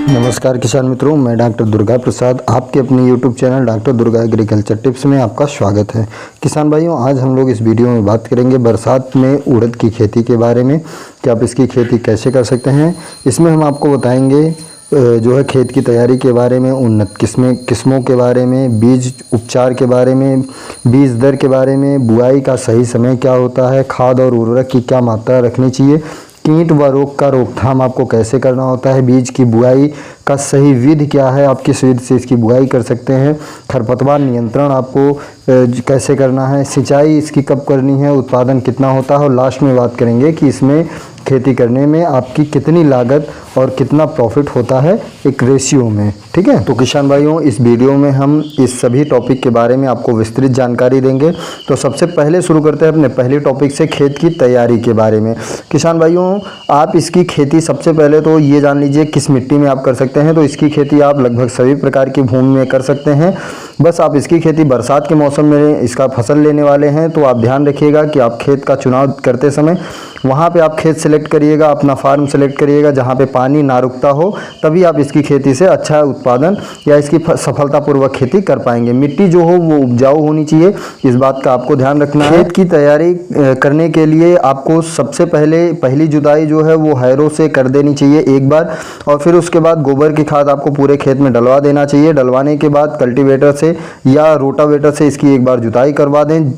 नमस्कार किसान मित्रों, मैं डॉक्टर दुर्गा प्रसाद आपके अपने YouTube channel doctor Durga agriculture tips में आपका स्वागत है। किसान भाइयों, आज हम लोग इस वीडियो में बात करेंगे बरसात में उड़द की खेती के बारे में कि आप इसकी खेती कैसे कर सकते हैं। इसमें हम आपको बताएंगे जो है खेत की तैयारी के बारे में, उन्नत किस्मों के बारे में, बीज उपचार के बारे में, बीज दर के बारे में, बुआई का सही समय क्या होता है, खाद और उर्वरक की क्या मात्रा रखनी चाहिए, कीट व रोग का रोकथाम आपको कैसे करना होता है, बीज की बुआई का सही विधि क्या है, आप किस विधि से इसकी बुआई कर सकते हैं, खरपतवार नियंत्रण आपको कैसे करना है, सिंचाई इसकी कब करनी है, उत्पादन कितना होता है और लास्ट में बात करेंगे कि इसमें खेती करने में आपकी कितनी लागत और कितना प्रॉफिट होता है एक रेशियो में। ठीक है, तो किसान भाइयों, इस वीडियो में हम इस सभी टॉपिक के बारे में आपको विस्तृत जानकारी देंगे। तो सबसे पहले शुरू करते हैं अपने पहले टॉपिक से, खेत की तैयारी के बारे में। किसान भाइयों, आप इसकी खेती सबसे पहले तो ये जान लीजिए किस मिट्टी में आप कर सकते हैं। तो इसकी खेती आप लगभग सभी प्रकार की भूमि में कर सकते हैं। बस आप इसकी खेती बरसात के मौसम में इसका फसल लेने वाले हैं तो आप ध्यान रखिएगा कि आप खेत का चुनाव करते समय वहाँ पे आप खेत सेलेक्ट करिएगा, अपना फार्म सेलेक्ट करिएगा जहाँ पे पानी ना रुकता हो, तभी आप इसकी खेती से अच्छा उत्पादन या इसकी सफलतापूर्वक खेती कर पाएंगे। मिट्टी जो हो वो उपजाऊ होनी चाहिए, इस बात का आपको ध्यान रखना है। खेत की तैयारी करने के लिए आपको सबसे पहली जुताई जो है वो हैरों से कर देनी चाहिए एक बार, और फिर उसके बाद गोबर की खाद आपको पूरे खेत में डलवा देना चाहिए। डलवाने के बाद कल्टीवेटर से या रोटावेटर से इसकी एक बार जुताई करवा दें,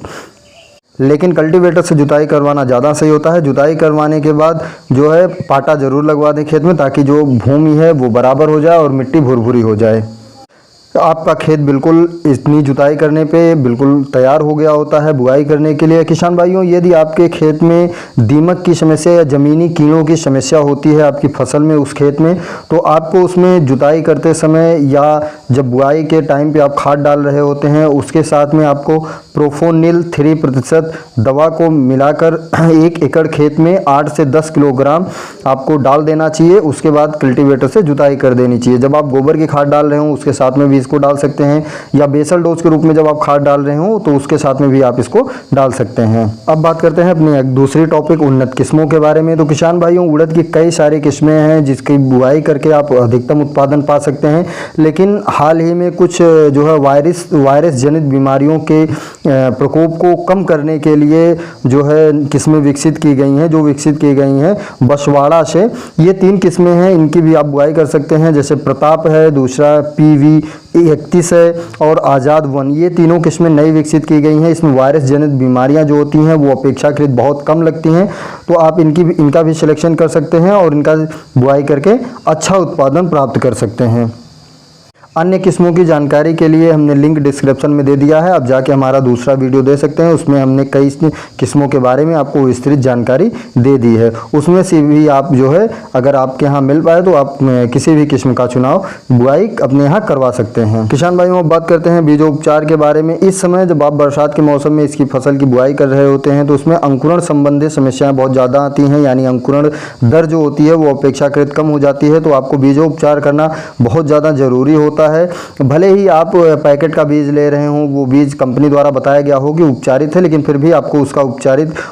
लेकिन कल्टीवेटर से जुताई करवाना ज़्यादा सही होता है। जुताई करवाने के बाद जो है पाटा ज़रूर लगवा दें खेत में, ताकि जो भूमि है वो बराबर हो जाए और मिट्टी भुरभुरी हो जाए। तो आपका खेत बिल्कुल इतनी जुताई करने पे बिल्कुल तैयार हो गया होता है बुआई करने के लिए। किसान भाइयों, यदि आपके खेत में दीमक की समस्या या ज़मीनी कीड़ों की समस्या होती है आपकी फसल में, उस खेत में, तो आपको उसमें जुताई करते समय या जब बुआई के टाइम पे आप खाद डाल रहे होते हैं, उसके साथ में आपको प्रोफोनिल 3% दवा को मिलाकर 1 एकड़ खेत में 8 से 10 किलोग्राम आपको डाल देना चाहिए। उसके बाद कल्टीवेटर से जुताई कर देनी चाहिए। जब आप गोबर की खाद डाल रहे हो उसके साथ में भी इसको डाल सकते हैं, या बेसल डोज के रूप में जब आप खाद डाल रहे हो तो उसके साथ में भी आप इसको डाल सकते हैं। अब बात करते हैं अपनी दूसरी टॉपिक उन्नत किस्मों के बारे में। तो किसान भाइयों, उड़द की कई सारी किस्में हैं जिसकी बुआई करके आप अधिकतम उत्पादन पा सकते हैं, लेकिन हाल ही में कुछ जो है वायरस जनित बीमारियों के प्रकोप को कम करने के लिए जो है किस्में विकसित की गई हैं, जो विकसित की गई हैं बछवाड़ा से। ये 3 किस्में हैं, इनकी भी आप बुआई कर सकते हैं। जैसे प्रताप है, दूसरा PV 31 है और आज़ाद 1। ये तीनों किस्में नई विकसित की गई हैं। इसमें वायरस जनित बीमारियां जो होती हैं वो अपेक्षाकृत बहुत कम लगती हैं, तो आप इनका भी सिलेक्शन कर सकते हैं और इनका बुआई करके अच्छा उत्पादन प्राप्त कर सकते हैं। अन्य किस्मों की जानकारी के लिए हमने लिंक डिस्क्रिप्शन में दे दिया है, आप जाके हमारा दूसरा वीडियो दे सकते हैं। उसमें हमने कई किस्मों के बारे में आपको विस्तृत जानकारी दे दी है। उसमें से भी आप जो है अगर आपके यहाँ मिल पाए तो आप किसी भी किस्म का चुनाव बुआई अपने यहाँ करवा सकते हैं। किसान भाइयों, बात करते हैं बीजोपचार के बारे में। इस समय जब आप बरसात के मौसम में इसकी फसल की बुआई कर रहे होते हैं तो उसमें अंकुरण संबंधी समस्याएं बहुत ज़्यादा आती हैं, यानी अंकुरण दर जो होती है वो अपेक्षाकृत कम हो जाती है। तो आपको बीजोपचार करना बहुत ज़्यादा ज़रूरी होता है। भले ही आप पैकेट का बीज ले रहे हों, वो बीज कंपनी द्वारा बताया गया हो कि उपचारित है, लेकिन फिर भी आपको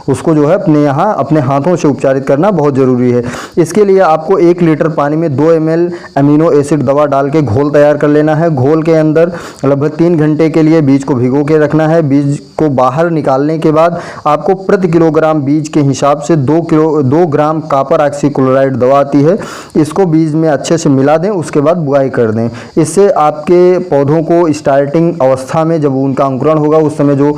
उसको जो है अपने यहाँ अपने हाथों से उपचारित करना बहुत ज़रूरी है। इसके लिए आपको 1 लीटर पानी में 2 ml अमीनो एसिड दवा डाल के घोल तैयार कर लेना है। घोल के अंदर लगभग 3 घंटे के लिए बीज को भिगो के रखना है। बीज को बाहर निकालने के बाद आपको प्रति किलोग्राम बीज के हिसाब से 2 ग्राम कॉपर ऑक्सीक्लोराइड दवा आती है, इसको बीज में अच्छे से मिला दें। उसके बाद बुआई कर दें। इससे आपके पौधों को स्टार्टिंग अवस्था में जब उनका अंकुरण होगा उस समय जो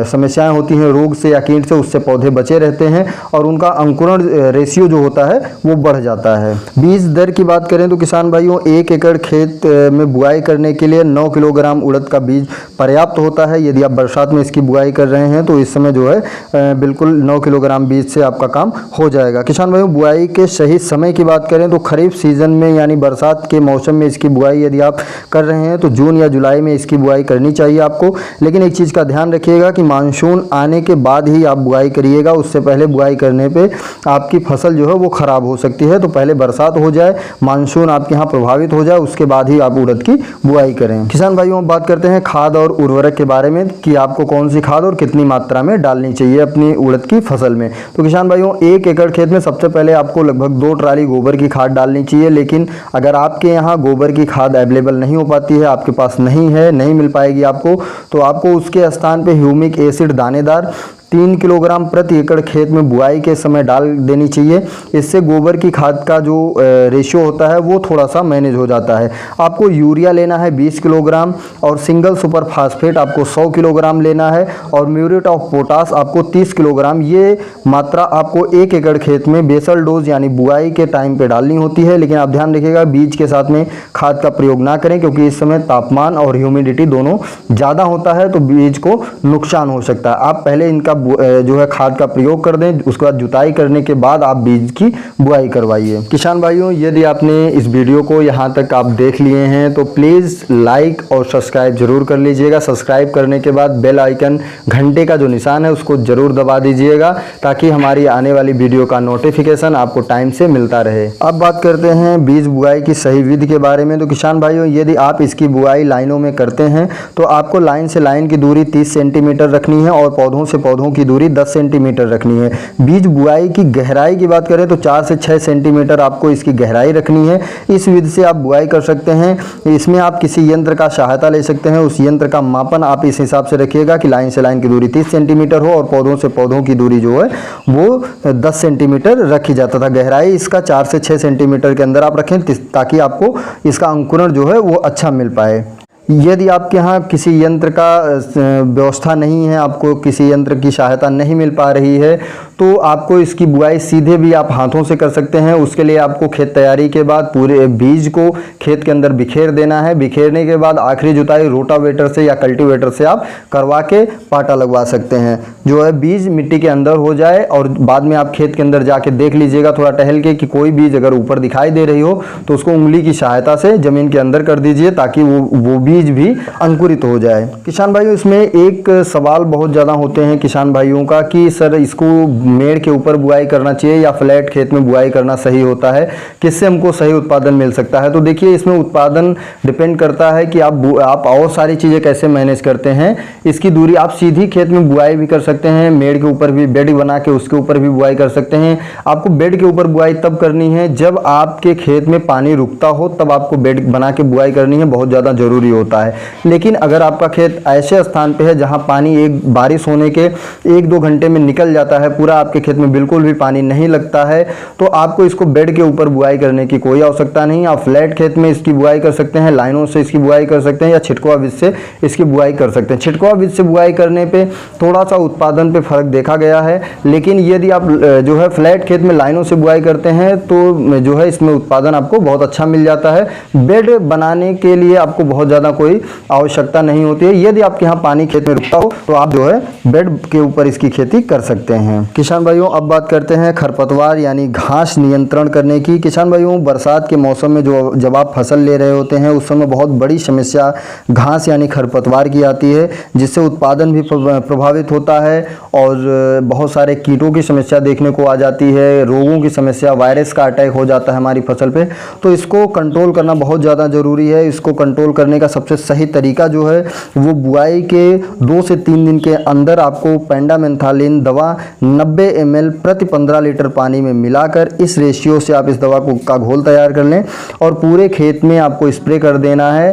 समस्याएं होती हैं रोग से या कीट से, उससे पौधे बचे रहते हैं और उनका अंकुरण रेशियो जो होता है वो बढ़ जाता है। बीज दर की बात करें तो किसान भाइयों, 1 एकड़ खेत में बुआई करने के लिए 9 किलोग्राम उड़द का बीज पर्याप्त होता है। यदि आप बरसात में इसकी बुआई कर रहे हैं तो इस समय जो है बिल्कुल 9 किलोग्राम बीज से आपका काम हो जाएगा। किसान भाइयों, बुआई के सही समय की बात करें तो खरीफ सीजन में यानी बरसात के मौसम में इसकी बुआई यदि यदि आप कर रहे हैं तो जून या जुलाई में इसकी बुआई करनी चाहिए आपको। लेकिन एक चीज़ का ध्यान रखिएगा कि मानसून आने के बाद ही आप बुआई करिएगा, उससे पहले बुआई करने पे आपकी फसल जो है वो ख़राब हो सकती है। तो पहले बरसात हो जाए, मानसून आपके यहाँ प्रभावित हो जाए, उसके बाद ही आप उड़द की बुआई करें। किसान भाइयों, अब बात करते हैं खाद और उर्वरक के बारे में कि आपको कौन सी खाद और कितनी मात्रा में डालनी चाहिए अपनी उड़द की फसल में। तो किसान भाइयों, 1 एकड़ खेत में सबसे पहले आपको लगभग 2 ट्राली गोबर की खाद डालनी चाहिए। लेकिन अगर आपके यहाँ गोबर की खाद अवेलेबल नहीं हो पाती है, आपके पास नहीं है, नहीं मिल पाएगी आपको, तो आपको उसके स्थान पे ह्यूमिक एसिड दानेदार 3 किलोग्राम प्रति एकड़ खेत में बुआई के समय डाल देनी चाहिए। इससे गोबर की खाद का जो रेशियो होता है वो थोड़ा सा मैनेज हो जाता है। आपको यूरिया लेना है 20 किलोग्राम और सिंगल सुपर फास्फेट आपको 100 किलोग्राम लेना है और म्यूरेट ऑफ पोटास आपको 30 किलोग्राम। ये मात्रा आपको 1 एकड़ खेत में बेसल डोज यानी बुआई के टाइम पे डालनी होती है। लेकिन आप ध्यान रखिएगा बीज के साथ में खाद का प्रयोग ना करें, क्योंकि इस समय तापमान और ह्यूमिडिटी दोनों ज़्यादा होता है तो बीज को नुकसान हो सकता है। आप पहले इनका जो है खाद का प्रयोग कर दें, उसके बाद जुताई करने के बाद आप बीज की बुआई करवाइए। किसान भाइयों, यदि आपने इस वीडियो को यहाँ तक आप देख लिए हैं तो प्लीज़ लाइक और सब्सक्राइब जरूर कर लीजिएगा। सब्सक्राइब करने के बाद बेल आइकन घंटे का जो निशान है उसको जरूर दबा दीजिएगा, ताकि हमारी आने वाली वीडियो का नोटिफिकेशन आपको टाइम से मिलता रहे। अब बात करते हैं बीज बुआई की सही विधि के बारे में। तो किसान भाइयों, यदि आप इसकी बुआई लाइनों में करते हैं तो आपको लाइन से लाइन की दूरी 30 सेंटीमीटर रखनी है और पौधों से पौधों की दूरी 10 सेंटीमीटर रखनी है। बीज बुआई की गहराई की बात करें तो 4 से 6 सेंटीमीटर आपको इसकी गहराई रखनी है। इस विधि से आप बुआई कर सकते हैं। इसमें आप किसी यंत्र का सहायता ले सकते हैं। उस यंत्र का मापन आप इस हिसाब से रखिएगा कि लाइन से लाइन की दूरी 30 सेंटीमीटर हो और पौधों से पौधों की दूरी जो है वो 10 सेंटीमीटर रखी जाता था। गहराई इसका 4 से 6 सेंटीमीटर के अंदर आप रखें, ताकि आपको इसका अंकुरण जो है वो अच्छा मिल पाए। यदि आपके यहाँ किसी यंत्र का व्यवस्था नहीं है, आपको किसी यंत्र की सहायता नहीं मिल पा रही है, तो आपको इसकी बुआई सीधे भी आप हाथों से कर सकते हैं। उसके लिए आपको खेत तैयारी के बाद पूरे बीज को खेत के अंदर बिखेर देना है। बिखेरने के बाद आखिरी जुताई रोटावेटर से या कल्टीवेटर से आप करवा के पाटा लगवा सकते हैं, जो है बीज मिट्टी के अंदर हो जाए। और बाद में आप खेत के अंदर जाके देख लीजिएगा थोड़ा टहल के कि कोई बीज अगर ऊपर दिखाई दे रही हो तो उसको उंगली की सहायता से जमीन के अंदर कर दीजिए, ताकि वो बीज भी अंकुरित हो जाए। किसान भाइयों, इसमें एक सवाल बहुत ज़्यादा होते हैं किसान भाइयों का कि सर इसको मेड़ के ऊपर बुआई करना चाहिए या फ्लैट खेत में बुआई करना सही होता है, किससे हमको सही उत्पादन मिल सकता है। तो देखिए, इसमें उत्पादन डिपेंड करता है कि आप और सारी चीज़ें कैसे मैनेज करते हैं। इसकी दूरी आप सीधी खेत में बुआई भी कर सकते हैं, मेड़ के ऊपर भी बेड बना के उसके ऊपर भी बुआई कर सकते हैं। आपको बेड के ऊपर बुआई तब करनी है जब आपके खेत में पानी रुकता हो, तब आपको बेड बना के बुआई करनी है, बहुत ज़्यादा जरूरी होता है। लेकिन अगर आपका खेत ऐसे स्थान पे है जहां पानी एक बारिश होने के 1-2 घंटे में निकल जाता है, पूरा आपके खेत में बिल्कुल भी पानी नहीं लगता है, तो आपको इसको बेड के ऊपर बुआई करने की कोई आवश्यकता नहीं। आप फ्लैट खेत में इसकी बुआई कर सकते हैं, लाइनों से इसकी बुआई कर सकते हैं या छिटकुआ बीज से इसकी बुआई कर सकते हैं। छिटकुआ बीज से बुआई करने पे थोड़ा सा उत्पादन पे फर्क देखा गया है, लेकिन यदि आप जो है फ्लैट खेत में लाइनों से बुआई करते हैं तो जो है इसमें उत्पादन आपको बहुत अच्छा मिल जाता है। बेड बनाने के लिए आपको बहुत ज़्यादा कोई आवश्यकता नहीं होती है। यदि आपके यहाँ पानी खेत में रुकता हो तो आप जो है बेड के ऊपर इसकी खेती कर सकते हैं। किसान भाइयों, अब बात करते हैं खरपतवार यानी घास नियंत्रण करने की। किसान भाइयों, बरसात के मौसम में जब आप फसल ले रहे होते हैं उस समय बहुत बड़ी समस्या घास यानी खरपतवार की आती है, जिससे उत्पादन भी प्रभावित होता है और बहुत सारे कीटों की समस्या देखने को आ जाती है, रोगों की समस्या, वायरस का अटैक हो जाता है हमारी फसल पे। तो इसको कंट्रोल करना बहुत ज़्यादा ज़रूरी है। इसको कंट्रोल करने का सबसे सही तरीका जो है वो बुआई के 2 से 3 दिन के अंदर आपको पेंडामेंथालिन दवा 90 ml प्रति 15 लीटर पानी में मिलाकर इस रेशियो से आप इस दवा का घोल तैयार कर लें और पूरे खेत में आपको स्प्रे कर देना है।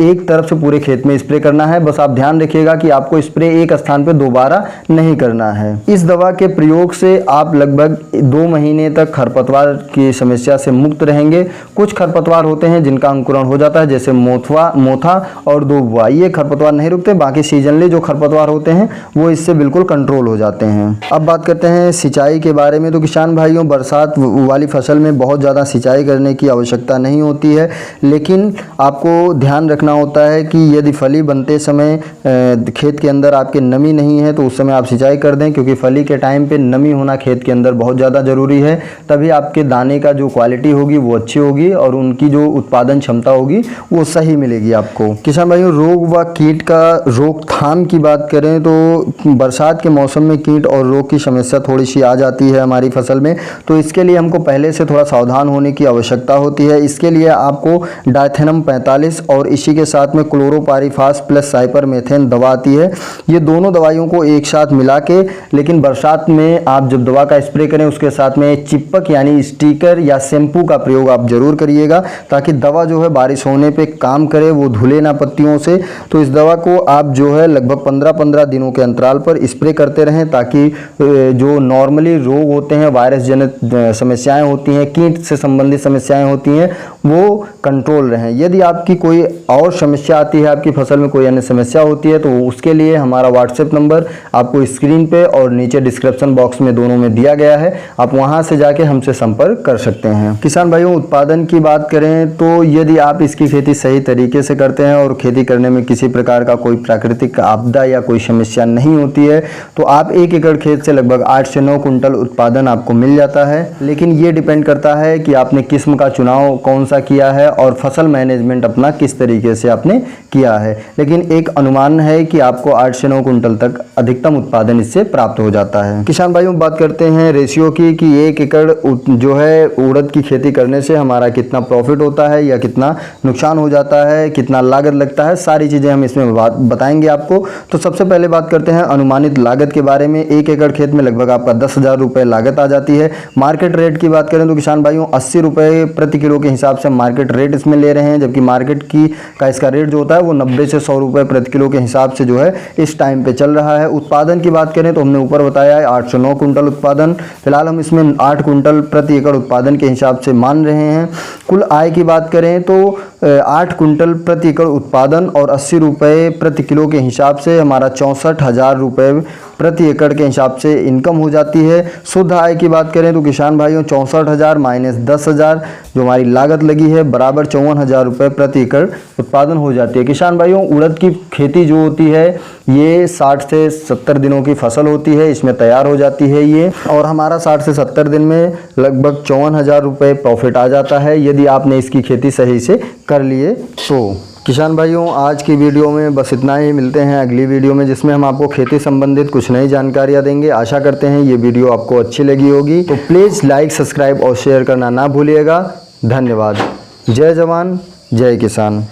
एक तरफ से पूरे खेत में स्प्रे करना है। बस आप ध्यान रखिएगा कि आपको स्प्रे एक स्थान पर दोबारा नहीं करना है। इस दवा के प्रयोग से आप लगभग 2 महीने तक खरपतवार की समस्या से मुक्त रहेंगे। कुछ खरपतवार होते हैं जिनका अंकुरण हो जाता है, जैसे मोथा चौथा और 2 बुआई। ये खरपतवार नहीं रुकते, बाकी सीजनली जो खरपतवार होते हैं वो इससे बिल्कुल कंट्रोल हो जाते हैं। अब बात करते हैं सिंचाई के बारे में। तो किसान भाइयों, बरसात वाली फसल में बहुत ज़्यादा सिंचाई करने की आवश्यकता नहीं होती है, लेकिन आपको ध्यान रखना होता है कि यदि फली बनते समय खेत के अंदर आपके नमी नहीं है तो उस समय आप सिंचाई कर दें, क्योंकि फली के टाइम पे नमी होना खेत के अंदर बहुत ज़्यादा ज़रूरी है। तभी आपके दाने का जो क्वालिटी होगी वो अच्छी होगी और उनकी जो उत्पादन क्षमता होगी वो सही मिलेगी आपको। किसान भाइयों, रोग व कीट का रोकथाम की बात करें तो बरसात के मौसम में कीट और रोग की समस्या थोड़ी सी आ जाती है हमारी फसल में, तो इसके लिए हमको पहले से थोड़ा सावधान होने की आवश्यकता होती है। इसके लिए आपको डायथेनम 45 और इसी के साथ में क्लोरोपाइरिफास प्लस साइपरमेथ्रिन दवा आती है, ये दोनों दवाइयों को एक साथ मिला के, लेकिन बरसात में आप जब दवा का स्प्रे करें उसके साथ में चिपक यानी स्टिकर या शैम्पू का प्रयोग आप जरूर करिएगा, ताकि दवा जो है बारिश होने पे काम करे, वो धुले ना पत्तियों से। तो इस दवा को आप जो है लगभग 15-15 दिनों के अंतराल पर स्प्रे करते रहें, ताकि जो नॉर्मली रोग होते हैं, वायरस जनित समस्याएं होती हैं, कीट से संबंधित समस्याएं होती हैं, वो कंट्रोल रहें। यदि आपकी कोई और समस्या आती है, आपकी फसल में कोई अन्य समस्या होती है, तो उसके लिए हमारा व्हाट्सएप नंबर आपको स्क्रीन पे और नीचे डिस्क्रिप्शन बॉक्स में दोनों में दिया गया है, आप वहां से जाके हमसे संपर्क कर सकते हैं। किसान भाइयों, उत्पादन की बात करें तो यदि आप इसकी खेती सही तरीके से करते हैं और खेती करने में किसी प्रकार का कोई प्राकृतिक आपदा या कोई समस्या नहीं होती है, तो आप 1 एकड़ खेत से लगभग 8 से 9 कुंटल उत्पादन आपको मिल जाता है। लेकिन ये डिपेंड करता है कि आपने किस्म का चुनाव कौन सा किया है और फसल मैनेजमेंट अपना किस तरीके से आपने किया है। लेकिन एक अनुमान है कि आपको 8 से 9 कुंटल तक अधिकतम उत्पादन इससे प्राप्त हो जाता है। किसान भाइयों, बात करते हैं रेशियो की कि 1 एकड़ जो है उड़द की खेती करने से हमारा कितना प्रॉफिट होता है या कितना नुकसान हो जाता है, कितना लागत लगता है, सारी चीज़ें हम इसमें बताएंगे आपको। तो सबसे पहले बात करते हैं अनुमानित लागत के बारे में। 1 एकड़ खेत में लगभग आपका 10,000 रुपये लागत आ जाती है। मार्केट रेट की बात करें तो किसान भाइयों 80 रुपये प्रति किलो के हिसाब से मार्केट रेट इसमें ले रहे हैं, जबकि मार्केट की का इसका रेट जो होता है वो 90 से 100 रुपये प्रति किलो के हिसाब से जो है इस टाइम पे चल रहा है। उत्पादन की बात करें तो हमने ऊपर बताया है 8 से 9 कुंटल उत्पादन, फिलहाल हम इसमें 8 कुंटल प्रति एकड़ उत्पादन के हिसाब से मान रहे हैं। कुल आय की बात करें तो 8 कुंटल प्रति एकड़ उत्पादन और 80 रुपये प्रति किलो के हिसाब से हमारा 64,000 रुपये प्रति एकड़ के हिसाब से इनकम हो जाती है। शुद्ध आय की बात करें तो किसान भाइयों 64,000 माइनस 10,000 जो हमारी लागत लगी है बराबर 54,000 रुपये प्रति एकड़ उत्पादन हो जाती है। किसान भाइयों, उड़द की खेती जो होती है ये 60 से 70 दिनों की फसल होती है, इसमें तैयार हो जाती है ये, और हमारा 60 से 70 दिन में लगभग 54,000 रुपये प्रॉफिट आ जाता है यदि आपने इसकी खेती सही से कर लिए तो। किसान भाइयों, आज की वीडियो में बस इतना ही। मिलते हैं अगली वीडियो में, जिसमें हम आपको खेती संबंधित कुछ नई जानकारियां देंगे। आशा करते हैं ये वीडियो आपको अच्छी लगी होगी, तो प्लीज़ लाइक, सब्सक्राइब और शेयर करना ना भूलिएगा। धन्यवाद। जय जवान, जय किसान।